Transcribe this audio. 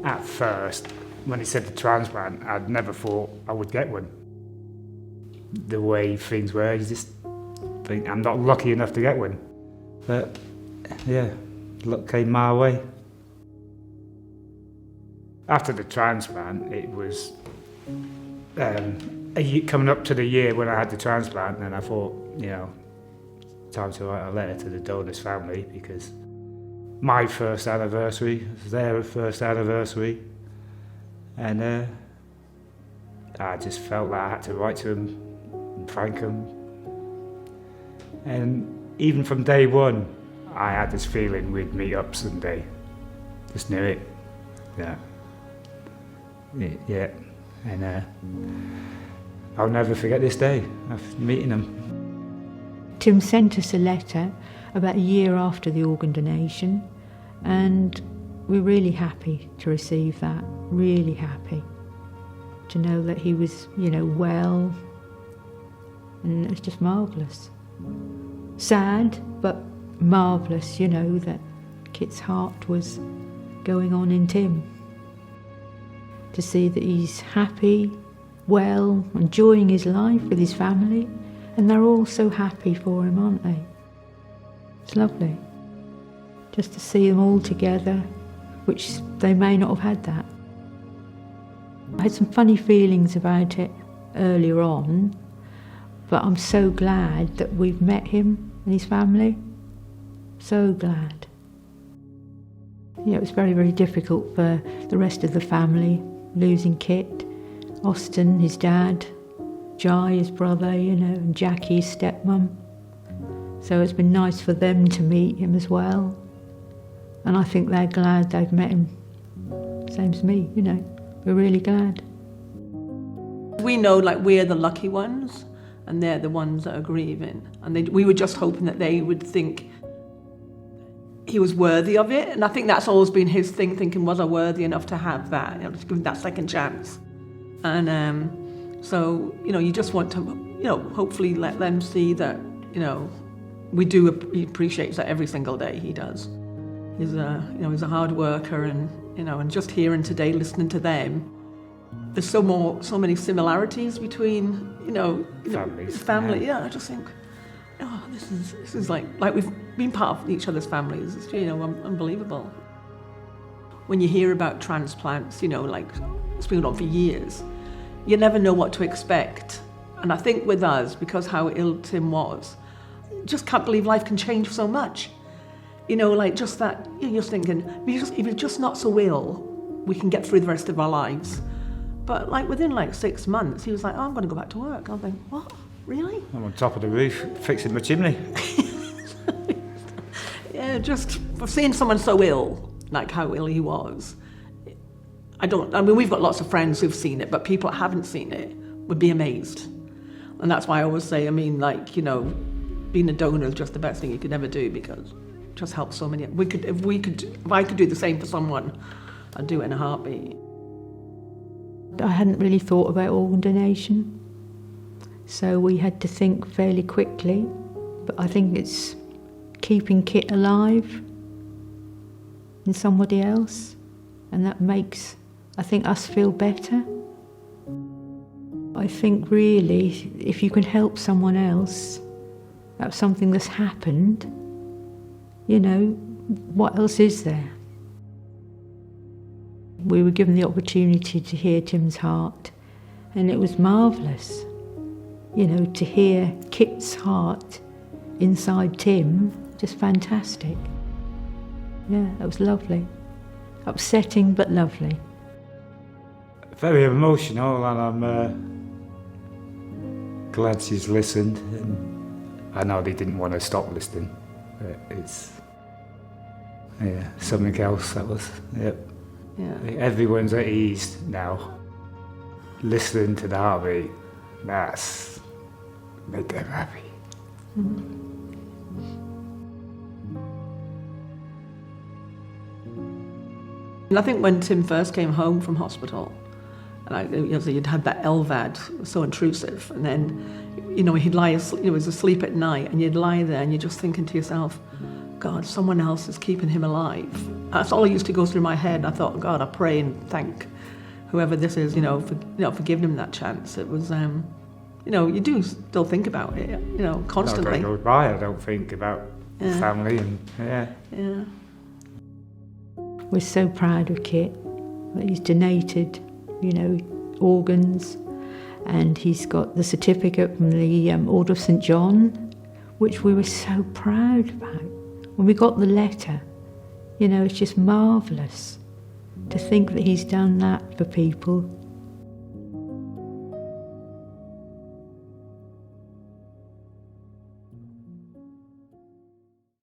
At first, when he said the transplant, I'd never thought I would get one. The way things were, you just think I'm not lucky enough to get one. But yeah, luck came my way. After the transplant, it was coming up to the year when I had the transplant, and I thought, time to write a letter to the donor's family, because my first anniversary was their first anniversary, and I just felt that I had to write to them and thank them. And even from day one, I had this feeling we'd meet up someday. Just knew it. Yeah. And I'll never forget this day of meeting them. Tim sent us a letter about a year after the organ donation, and we're really happy to receive that, really happy to know that he was, well, and it was just marvellous. Sad, but marvellous, that Kitt's heart was going on in Tim. To see that he's happy, well, enjoying his life with his family, and they're all so happy for him, aren't they? It's lovely. Just to see them all together, which they may not have had that. I had some funny feelings about it earlier on, but I'm so glad that we've met him and his family. So glad. It was very, very difficult for the rest of the family, losing Kitt, Austin, his dad, Jai, his brother, and Jackie, his stepmum. So it's been nice for them to meet him as well. And I think they're glad they've met him. Same as me, We're really glad. We know, we're the lucky ones, and they're the ones that are grieving. And we were just hoping that they would think he was worthy of it. And I think that's always been his thing, thinking, was I worthy enough to have that? Just give him that second chance. And so, you just want to, hopefully let them see that, he appreciates that every single day he does. He's a hard worker, and, and just hearing today, listening to them, there's so many similarities between, family. Yeah, I just think, this is like we've been part of each other's families. It's, unbelievable. When you hear about transplants, it's been on for years, you never know what to expect. And I think with us, because how ill Tim was, just can't believe life can change so much. Just that, you're just thinking, if you're just not so ill, we can get through the rest of our lives. But within 6 months, he was like, I'm going to go back to work. I think, what? Really? I'm on top of the roof, fixing my chimney. Yeah, just for seeing someone so ill, like how ill he was. We've got lots of friends who've seen it, but people that haven't seen it would be amazed. And that's why I always say, being a donor is just the best thing you could ever do, because it just helps so many. If I could do the same for someone, I'd do it in a heartbeat. I hadn't really thought about organ donation, so we had to think fairly quickly. But I think it's keeping Kitt alive in somebody else, and that makes, I think, us feel better. I think really, if you can help someone else, that's something that's happened, what else is there? We were given the opportunity to hear Tim's heart, and it was marvellous, to hear Kitt's heart inside Tim, just fantastic. Yeah, that was lovely. Upsetting, but lovely. Very emotional, and I'm glad she's listened. And I know they didn't want to stop listening, but it's something else that was, yep. Yeah. Everyone's at ease now. Listening to the heartbeat, that's make them happy. Mm-hmm. And I think when Tim first came home from hospital, you'd had that LVAD, so intrusive, and then, he'd lie asleep, he was asleep at night, and you'd lie there and you're just thinking to yourself, God, someone else is keeping him alive. That's all used to go through my head. I thought, God, I pray and thank whoever this is, for giving him that chance. It was, you do still think about it, constantly. No day goes by I don't think about family and Yeah. We're so proud of Kitt that he's donated, organs, and he's got the certificate from the Order of St John, which we were so proud about. When we got the letter, it's just marvellous to think that he's done that for people